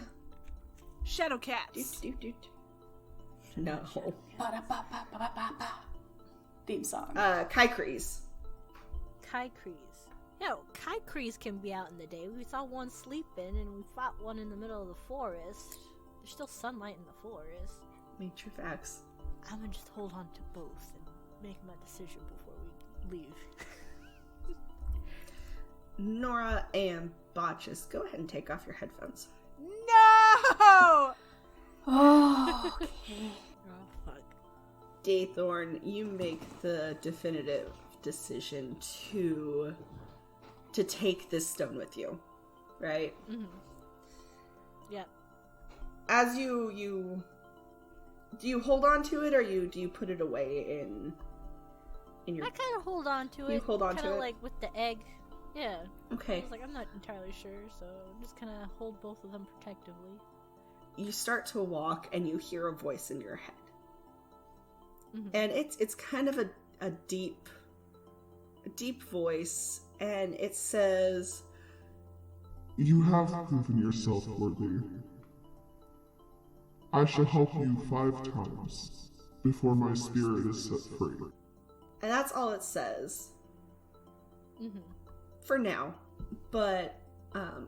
Shadow cats. No. Ba-da-ba-ba-ba-ba-ba. Theme song. Kaikris. Kaikris. Yeah, Kaikris can be out in the day. We saw one sleeping and we fought one in the middle of the forest. There's still sunlight in the forest. Nature facts. I'm gonna just hold on to both and make my decision before we leave. Nora and Botchus, go ahead and take off your headphones. No! Oh, okay. Oh, fuck. Daythorn, you make the definitive decision to take this stone with you, right? Mm-hmm. Yep. As you do you hold on to it, or do you put it away in your? I kind of hold on to it. You hold on to Kinda it? like with the egg. Yeah. I Okay. was like, I'm not entirely sure, so just kind of hold both of them protectively. You start to walk, and you hear a voice in your head, Mm-hmm. and it's kind of a deep voice, and it says, You have proven yourself worthy. I shall help you 5 times before my spirit is set free. and that's all it says Mm-hmm. for now. But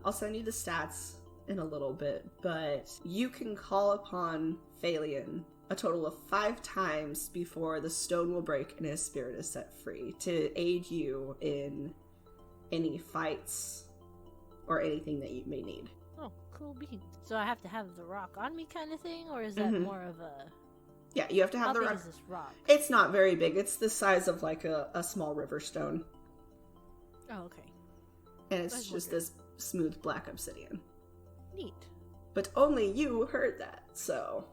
I'll send you the stats in a little bit. But you can call upon Phalion a total of 5 times before the stone will break and his spirit is set free to aid you in any fights or anything that you may need. Oh, cool beans. So I have to have the rock on me kind of thing, or is that Mhm. more of a... Yeah, you have to How have the big rock. is this rock? It's not very big. It's the size of like a small river stone. Oh, okay. And it's That's just weird. this smooth black obsidian. Neat. But only you heard that, so...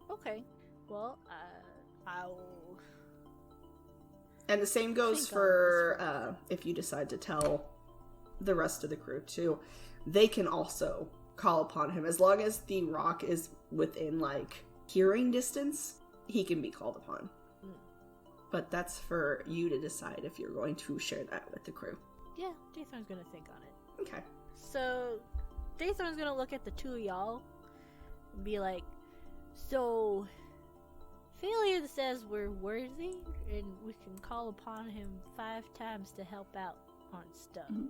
Okay. Well, I'll... And the same goes Think for if you decide to tell the rest of the crew too. They can also call upon him. As long as the rock is within like hearing distance, he can be called upon. Mm. But that's for you to decide if you're going to share that with the crew. Yeah, Daythorn's gonna think on it. Okay. So, Daythorn's gonna look at the two of y'all and be like, so, Phalion says we're worthy and we can call upon him 5 times to help out on stuff. Mhm.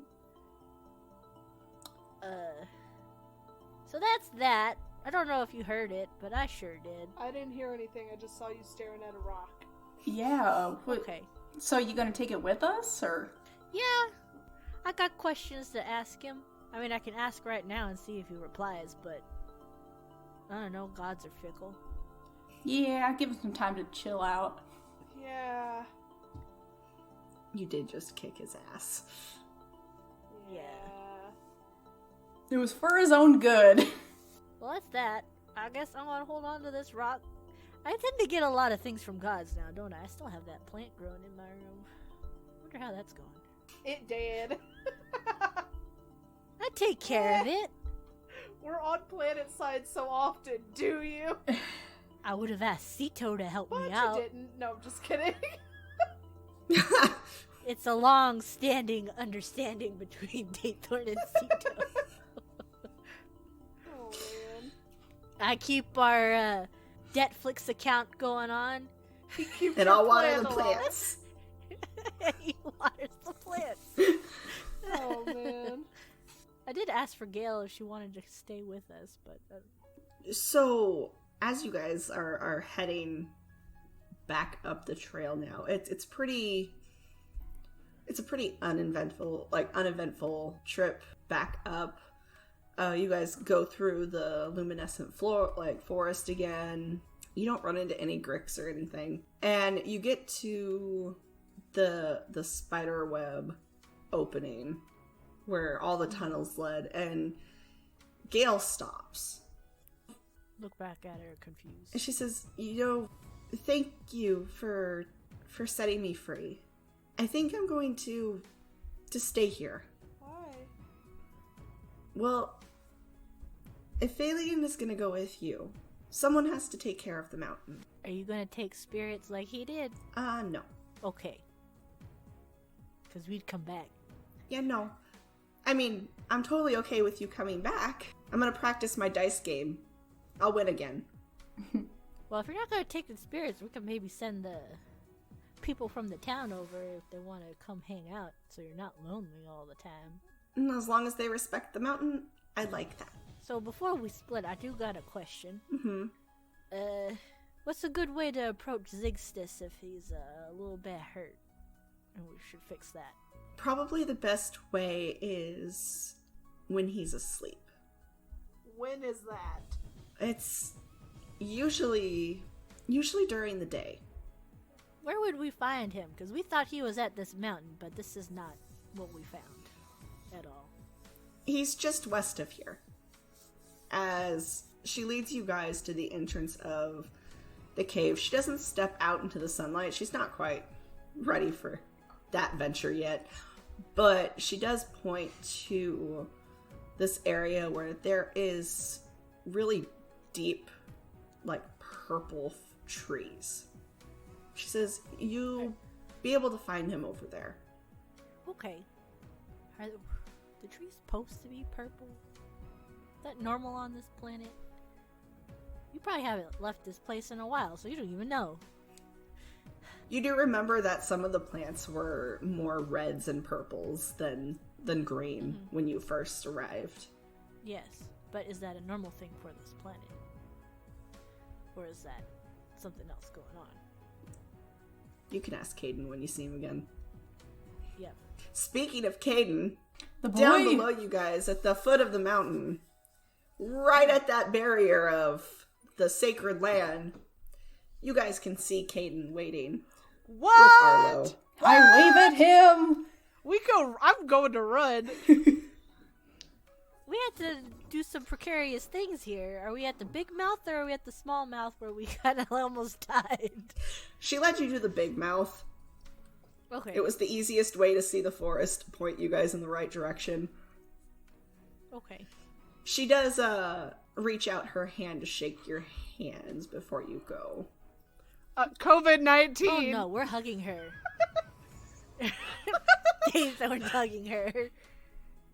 So that's that. I don't know if you heard it, but I sure did. I didn't hear anything. I just saw you staring at a rock. Yeah. Okay. So you gonna take it with us, or? Yeah, I got questions to ask him. I mean, I can ask right now and see if he replies, but I don't know, gods are fickle. Yeah, give him some time to chill out. Yeah. You did just kick his ass. Yeah. It was for his own good. Well, that's that. I guess I'm gonna hold on to this rock. I tend to get a lot of things from gods now, don't I? I still have that plant growing in my room. Wonder how that's going. It did. I take care of it. We're on planet side so often, do you? I would have asked Sito to help But me you out. didn't. No, I'm just kidding. It's a long-standing understanding between Daythorn and Sito. Oh man. I keep our Netflix account going on. And I'll water the plants. He waters the plants. Oh man. I did ask for Gail if she wanted to stay with us, but So, as you guys are heading back up the trail now, it's a pretty uneventful trip back up. You guys go through the luminescent forest again. You don't run into any gricks or anything, and you get to the spider web opening where all the tunnels led, and Gail stops. look back at her confused. And she says, thank you for setting me free. I think I'm going to stay here. Why? Well, if Phalian is going to go with you, someone has to take care of the mountain. Are you gonna take spirits like he did? No. Okay. Because we'd come back. Yeah, no. I mean, I'm totally okay with you coming back. I'm going to practice my dice game. I'll win again. Well, if you're not gonna take the spirits, we could maybe send the people from the town over if they want to come hang out, so you're not lonely all the time. And as long as they respect the mountain, I like that. So before we split, I do got a question. Mm-hmm. What's a good way to approach Zigstus if he's a little bit hurt? And we should fix that. Probably the best way is when he's asleep. When is that? It's usually during the day. Where would we find him? Because we thought he was at this mountain, but this is not what we found at all. He's just west of here. As she leads you guys to the entrance of the cave, she doesn't step out into the sunlight. She's not quite ready for that venture yet. But she does point to this area where there is really deep, like, purple trees. She says, you'll be able to find him over there. Okay. Are the trees supposed to be purple? Is that normal on this planet? You probably haven't left this place in a while, so you don't even know. You do remember that some of the plants were more reds and purples than green when you first arrived. Yes, but is that a normal thing for this planet? Or is that something else going on? You can ask Caden when you see him again. Yep. Speaking of Caden, The boy. down below you guys at the foot of the mountain, right at that barrier of the sacred land, you guys can see Caden waiting with Arlo. What? I wave at him. I'm going to run. We had to do some precarious things here. Are we at the big mouth or are we at the small mouth where we kind of almost died? She led you to the big mouth. Okay. It was the easiest way to see the forest, point you guys in the right direction. Okay. She does reach out her hand to shake your hands before you go. COVID-19. Oh no, we're hugging her. Daze, we're hugging her.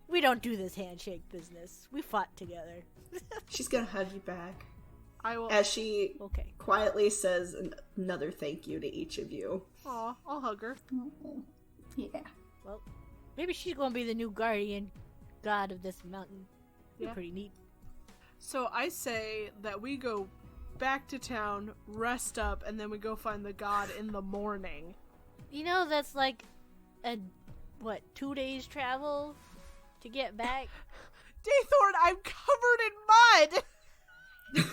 We don't do this handshake business. We fought together. She's gonna hug you back I will. as she Okay. quietly says another thank you to each of you. Aw, I'll hug her. Yeah. Well, maybe she's gonna be the new guardian god of this mountain. You're Yeah. pretty neat. So I say that we go back to town, rest up, and then we go find the god in the morning. You know, that's like a 2 days travel to get back. Daythorn, I'm covered in mud!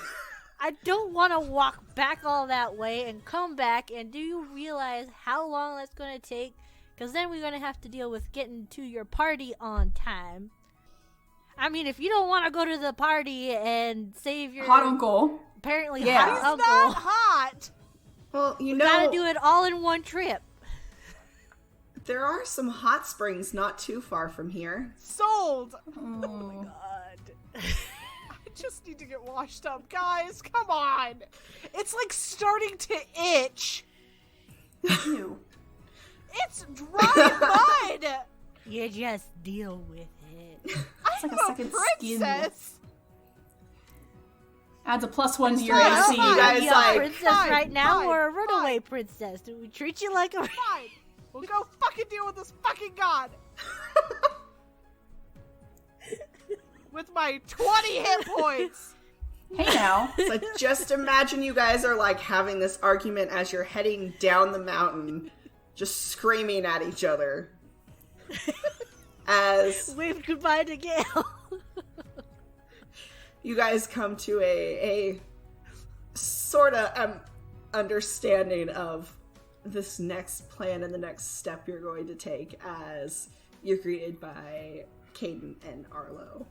I don't want to walk back all that way and come back, and do you realize how long that's going to take? Because then we're going to have to deal with getting to your party on time. I mean, if you don't want to go to the party and save your Hot uncle. apparently Yeah. hot He's uncle, not hot! Well, you we know, gotta do it all in one trip. there are some hot springs not too far from here. Sold! Oh. God. I just need to get washed up. Guys, come on! It's like starting to itch! Ew. It's dry mud! You just deal with it. I'm like a a second skin. princess! Adds a +1 to your Fine, AC. you guys Are you like- a princess Fine, right now fine, or a runaway fine. princess? Do we treat you like a... Fine. We'll go fucking deal with this fucking god. With my 20 hit points. Hey now. So just imagine you guys are like having this argument as you're heading down the mountain, just screaming at each other. As Wave goodbye to Gale. you guys come to a sort of understanding of this next plan and the next step you're going to take as you're greeted by Caden and Arlo.